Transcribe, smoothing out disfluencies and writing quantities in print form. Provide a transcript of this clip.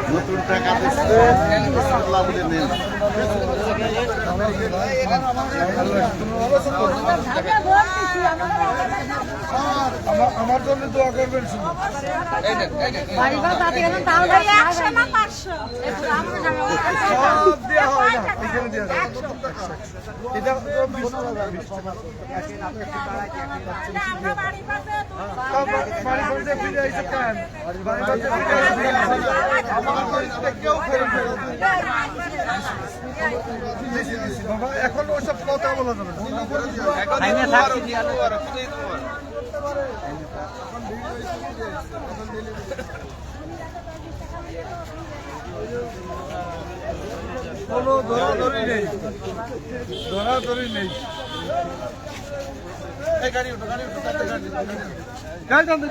নতুন টাকা দিচ্ছে আমার জন্য দোয়া করবেন শুধু সব দেওয়া হয় না এখানে দেওয়া যায় এটা বাড়ি করতে ফিরে আইসে কেন বাড়ি করতে ফিরে আইসে কেউ ফেরত বাবা এখন ওসব কথা বলা যাবে কোনো ধরাধরি নেই ধরাধরি নেই গাড়ি উঠো গাড়ি উঠো গাড়ি টানতে